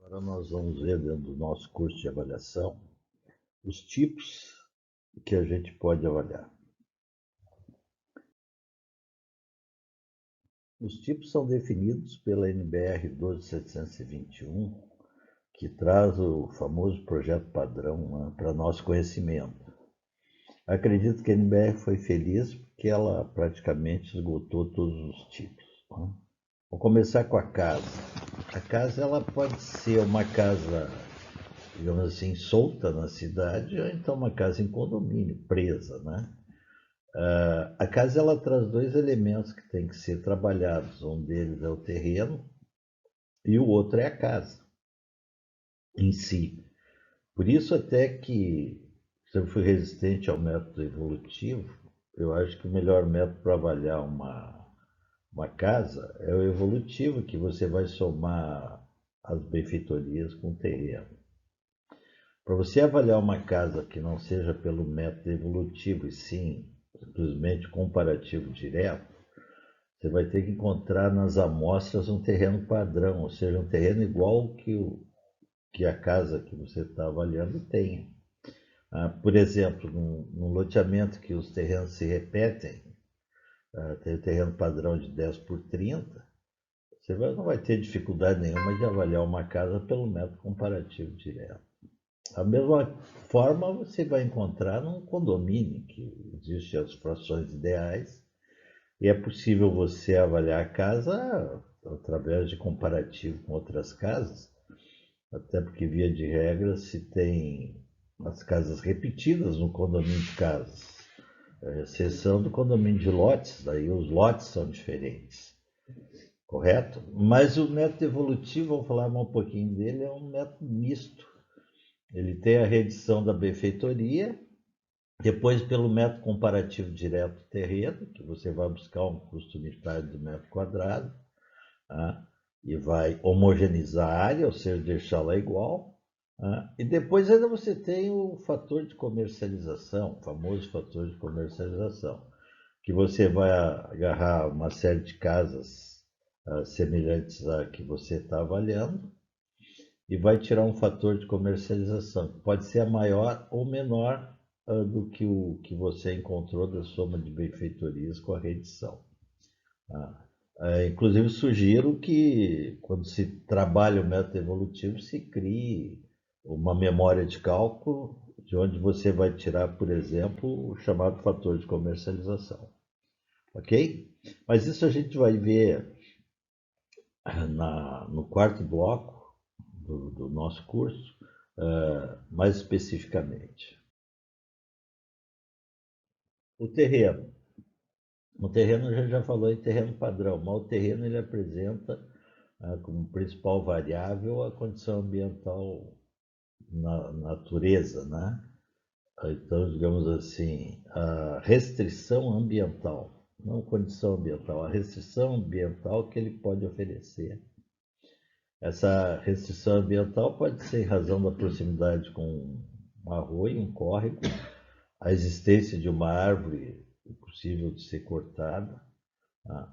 Agora nós vamos ver dentro do nosso curso de avaliação os tipos que a gente pode avaliar. Os tipos são definidos pela NBR 12721, que traz o famoso projeto padrão para nosso conhecimento. Acredito que a NBR foi feliz porque ela praticamente esgotou todos os tipos. Vou começar com a casa. A casa ela pode ser uma casa, digamos assim, solta na cidade, ou então uma casa em condomínio, presa, né? A casa ela traz dois elementos que têm que ser trabalhados. Um deles é o terreno e o outro é a casa em si. Por isso até que se eu fui resistente ao método evolutivo, eu acho que o melhor método para avaliar uma casa é o evolutivo, que você vai somar as benfeitorias com o terreno. Para você avaliar uma casa que não seja pelo método evolutivo e sim simplesmente comparativo direto, você vai ter que encontrar nas amostras um terreno padrão, ou seja, um terreno igual que a casa que você está avaliando tenha. Por exemplo, num loteamento que os terrenos se repetem, tem o terreno padrão de 10 por 30, você não vai ter dificuldade nenhuma de avaliar uma casa pelo método comparativo direto. Da mesma forma, você vai encontrar num condomínio, que existem as frações ideais, e é possível você avaliar a casa através de comparativo com outras casas, até porque, via de regra, se tem as casas repetidas no condomínio de casas, exceção do condomínio de lotes, daí os lotes são diferentes, correto? Mas o método evolutivo, vamos falar um pouquinho dele, é um método misto. Ele tem a redição da benfeitoria, depois pelo método comparativo direto terreno, que você vai buscar um custo unitário do metro quadrado, e vai homogeneizar a área, ou seja, deixá-la igual. E depois ainda você tem o fator de comercialização, o famoso fator de comercialização, que você vai agarrar uma série de casas semelhantes à que você está avaliando, e vai tirar um fator de comercialização, que pode ser a maior ou menor do que o que você encontrou da soma de benfeitorias com a redição. Inclusive, sugiro que, quando se trabalha o método evolutivo, se crie uma memória de cálculo, de onde você vai tirar, por exemplo, o chamado fator de comercialização. Ok? Mas isso a gente vai ver no quarto bloco do nosso curso, mais especificamente. O terreno. O terreno a gente já falou em terreno padrão, mas o terreno ele apresenta como principal variável a condição ambiental na natureza, né? Então, digamos assim, a restrição ambiental, não condição ambiental, a restrição ambiental que ele pode oferecer. Essa restrição ambiental pode ser em razão da proximidade com um arroio, um córrego, a existência de uma árvore impossível de ser cortada.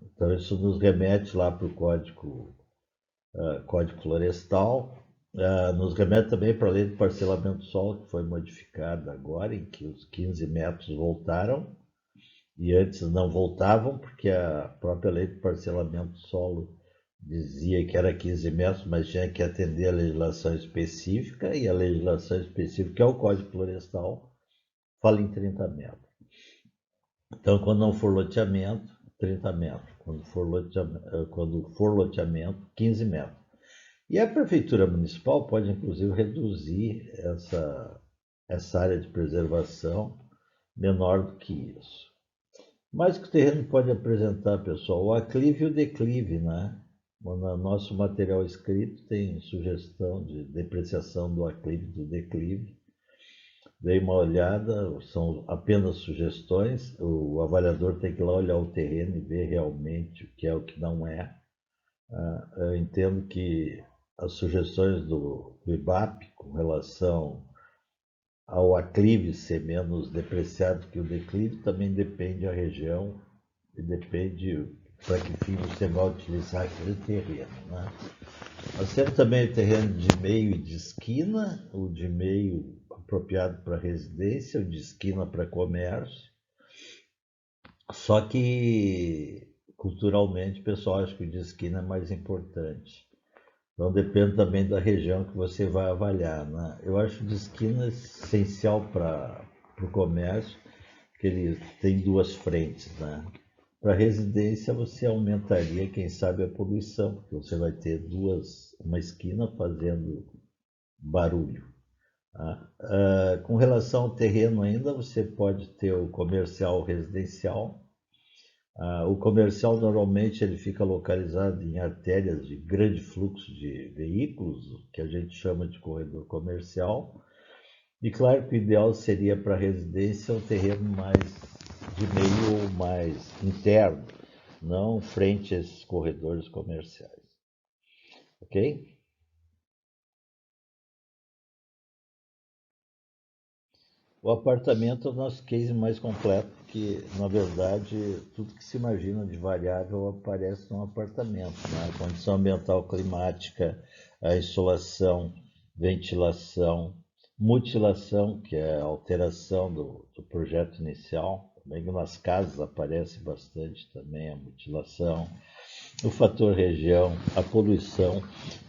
Então, isso nos remete lá para o Código Florestal, nos remete também para a Lei do Parcelamento do Solo, que foi modificada agora, em que os 15 metros voltaram, e antes não voltavam, porque a própria Lei do Parcelamento do Solo dizia que era 15 metros, mas tinha que atender a legislação específica, e a legislação específica, que é o Código Florestal, fala em 30 metros. Então, quando não for loteamento, 30 metros. Quando for loteamento, 15 metros. E a Prefeitura Municipal pode, inclusive, reduzir essa área de preservação menor do que isso. Mas que o terreno pode apresentar, pessoal, o aclive e o declive, né? No nosso material escrito tem sugestão de depreciação do aclive e do declive. Dei uma olhada, são apenas sugestões, o avaliador tem que ir lá olhar o terreno e ver realmente o que é o que não é. Eu entendo que as sugestões do IBAP com relação ao aclive ser menos depreciado que o declive também depende da região e depende para que fim você vai utilizar aquele terreno, né? Nós temos também o terreno de meio e de esquina, o de meio apropriado para residência, o de esquina para comércio. Só que culturalmente o pessoal acha que o de esquina é mais importante. Então depende também da região que você vai avaliar, né? Eu acho o de esquina essencial para o comércio, porque ele tem duas frentes, né? Para residência você aumentaria, quem sabe, a poluição, porque você vai ter uma esquina fazendo barulho. Tá? Com relação ao terreno ainda, você pode ter o comercial residencial. O comercial normalmente ele fica localizado em artérias de grande fluxo de veículos, que a gente chama de corredor comercial. E claro que o ideal seria para residência um terreno mais de meio ou mais interno, não frente a esses corredores comerciais. Ok? O apartamento é o nosso case mais completo, porque, na verdade, tudo que se imagina de variável aparece no apartamento, né? A condição ambiental climática, a insolação, ventilação, mutilação, que é a alteração do projeto inicial. Também nas casas aparece bastante também a mutilação, o fator região, a poluição,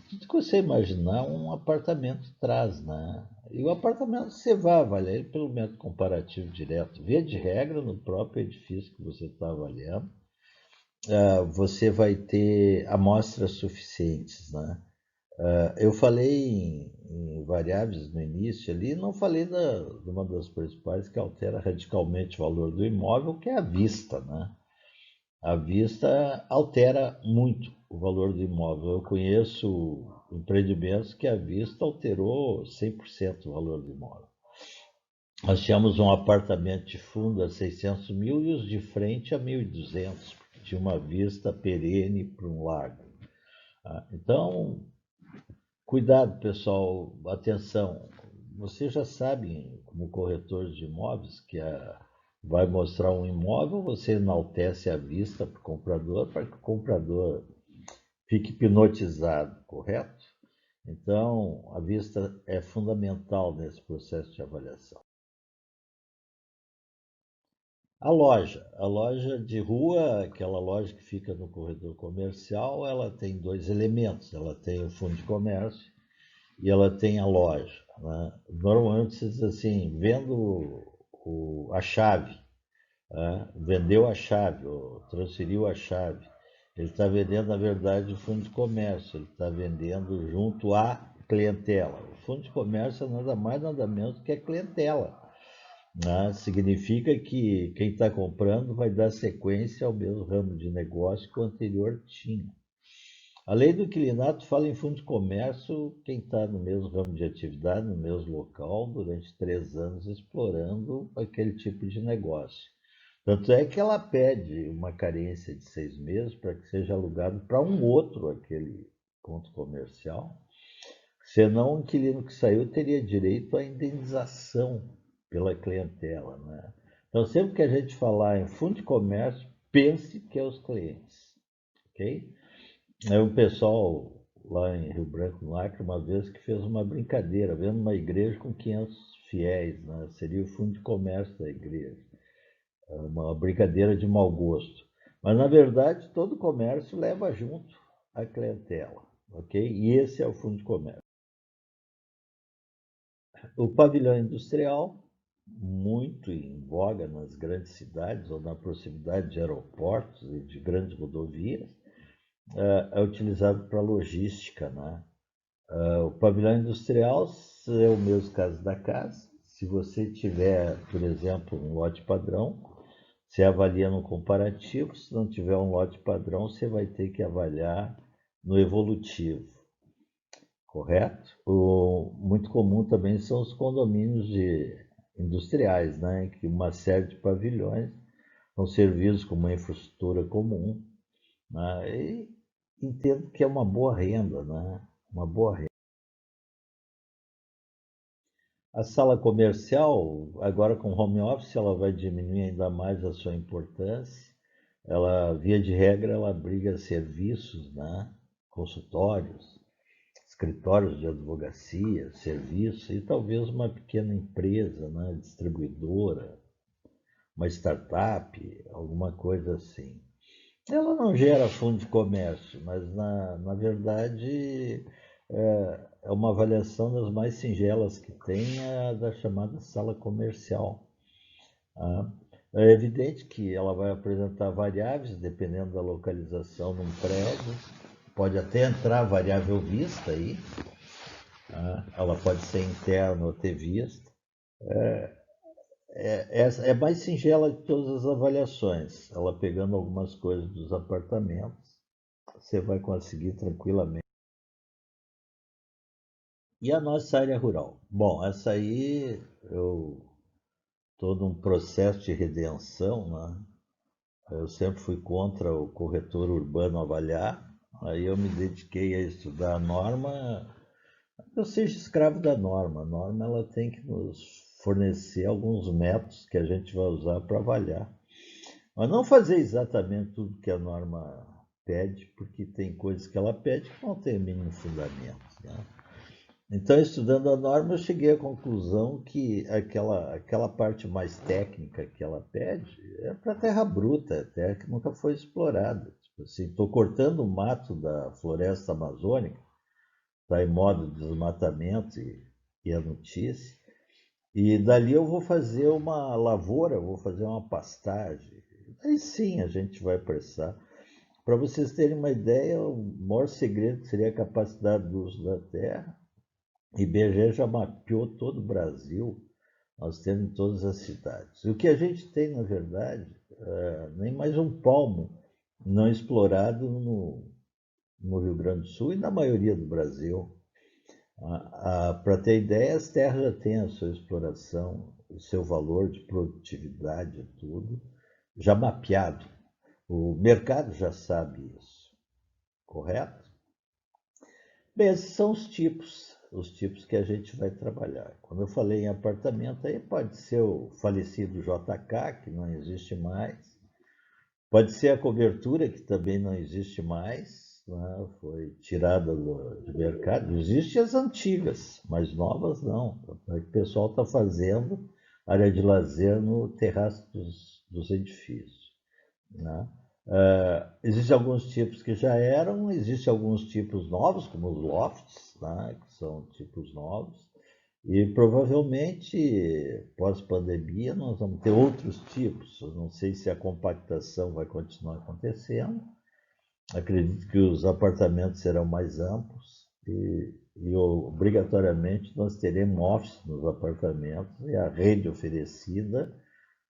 tudo que você imaginar um apartamento traz, né? E o apartamento você vai avaliar ele pelo método comparativo direto. Via de regra, no próprio edifício que você está avaliando, você vai ter amostras suficientes, né? Eu falei em variáveis no início ali, não falei de uma das principais que altera radicalmente o valor do imóvel, que é a vista, né? A vista altera muito o valor do imóvel. Eu conheço empreendimentos que a vista alterou 100% o valor do imóvel. Nós tínhamos um apartamento de fundo a 600 mil e os de frente a 1.200, porque tinha uma vista perene para um lago. Então, cuidado, pessoal, atenção. Vocês já sabem, como corretores de imóveis, que vai mostrar um imóvel, você enaltece a vista para o comprador, para que o comprador fique hipnotizado, correto? Então, a vista é fundamental nesse processo de avaliação. A loja de rua, aquela loja que fica no corredor comercial, ela tem dois elementos. Ela tem o fundo de comércio e ela tem a loja, né? Normalmente se diz assim, vendo a chave, né? Vendeu a chave, ou transferiu a chave. Ele está vendendo, na verdade, o fundo de comércio, ele está vendendo junto à clientela. O fundo de comércio é nada mais, nada menos que a clientela, né? Significa que quem está comprando vai dar sequência ao mesmo ramo de negócio que o anterior tinha. A lei do inquilinato fala em fundo de comércio quem está no mesmo ramo de atividade, no mesmo local, durante 3 anos explorando aquele tipo de negócio. Tanto é que ela pede uma carência de 6 meses para que seja alugado para um outro aquele ponto comercial. Senão, o inquilino que saiu teria direito à indenização pela clientela, né? Então, sempre que a gente falar em fundo de comércio, pense que é os clientes, ok? É um pessoal lá em Rio Branco, no Acre, uma vez que fez uma brincadeira, vendo uma igreja com 500 fiéis, né? Seria o fundo de comércio da igreja. Uma brincadeira de mau gosto. Mas, na verdade, todo comércio leva junto a clientela, ok? E esse é o fundo de comércio. O pavilhão industrial, muito em voga nas grandes cidades ou na proximidade de aeroportos e de grandes rodovias, é utilizado para logística, né? O pavilhão industrial é o mesmo caso da casa. Se você tiver, por exemplo, um lote padrão, você avalia no comparativo. Se não tiver um lote padrão, você vai ter que avaliar no evolutivo, correto? Muito comum também são os condomínios industriais, né? Que uma série de pavilhões são servidos como uma infraestrutura comum, né? E entendo que é uma boa renda, né? Uma boa renda. A sala comercial, agora com home office, ela vai diminuir ainda mais a sua importância. Ela, via de regra, ela abriga serviços, né? Consultórios. escritórios de advocacia, serviço e talvez uma pequena empresa, né, distribuidora, uma startup, alguma coisa assim. Ela não gera fundo de comércio, mas na verdade é uma avaliação das mais singelas que tem, a da chamada sala comercial. Tá? É evidente que ela vai apresentar variáveis, dependendo da localização num prédio, pode até entrar variável vista aí, tá? Ela pode ser interna ou ter vista. É mais singela de todas as avaliações. Ela pegando algumas coisas dos apartamentos, você vai conseguir tranquilamente. E a nossa área rural? Bom, essa aí eu estou num processo de redenção, né? Eu sempre fui contra o corretor urbano avaliar, aí eu me dediquei a estudar a norma. Eu seja escravo da norma. A norma ela tem que nos fornecer alguns métodos que a gente vai usar para avaliar. Mas não fazer exatamente tudo que a norma pede, porque tem coisas que ela pede que não tem o mínimo fundamento, né? Então, estudando a norma, eu cheguei à conclusão que aquela parte mais técnica que ela pede é para terra bruta, é terra que nunca foi explorada. Tipo assim, estou cortando o mato da floresta amazônica, está em modo de desmatamento e a notícia, e dali eu vou fazer uma lavoura, vou fazer uma pastagem. Aí sim a gente vai prestar. Para vocês terem uma ideia, o maior segredo seria a capacidade do uso da terra. IBGE já mapeou todo o Brasil, nós temos em todas as cidades. O que a gente tem, na verdade, nem mais um palmo não explorado no Rio Grande do Sul e na maioria do Brasil. Para ter ideia, as terras já têm a sua exploração, o seu valor de produtividade, tudo, já mapeado. O mercado já sabe isso, correto? Bem, esses são os tipos que a gente vai trabalhar. Quando eu falei em apartamento, aí pode ser o falecido JK, que não existe mais, pode ser a cobertura, que também não existe mais, né? Foi tirada do mercado. Existem as antigas, mas novas não. O pessoal está fazendo área de lazer no terraço dos edifícios, né? Existem alguns tipos que já eram, existem alguns tipos novos, como os lofts, né, que são tipos novos, e provavelmente, pós-pandemia, nós vamos ter outros tipos. Eu não sei se a compactação vai continuar acontecendo. Acredito que os apartamentos serão mais amplos e obrigatoriamente nós teremos office nos apartamentos e a rede oferecida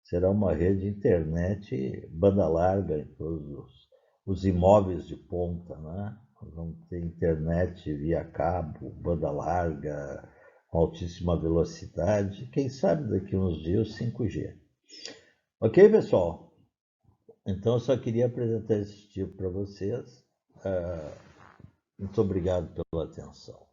será uma rede de internet banda larga em todos os imóveis de ponta, né? Nós vamos ter internet via cabo, banda larga, altíssima velocidade, quem sabe daqui a uns dias 5G. Ok, pessoal? Então eu só queria apresentar esse tipo para vocês. Muito obrigado pela atenção.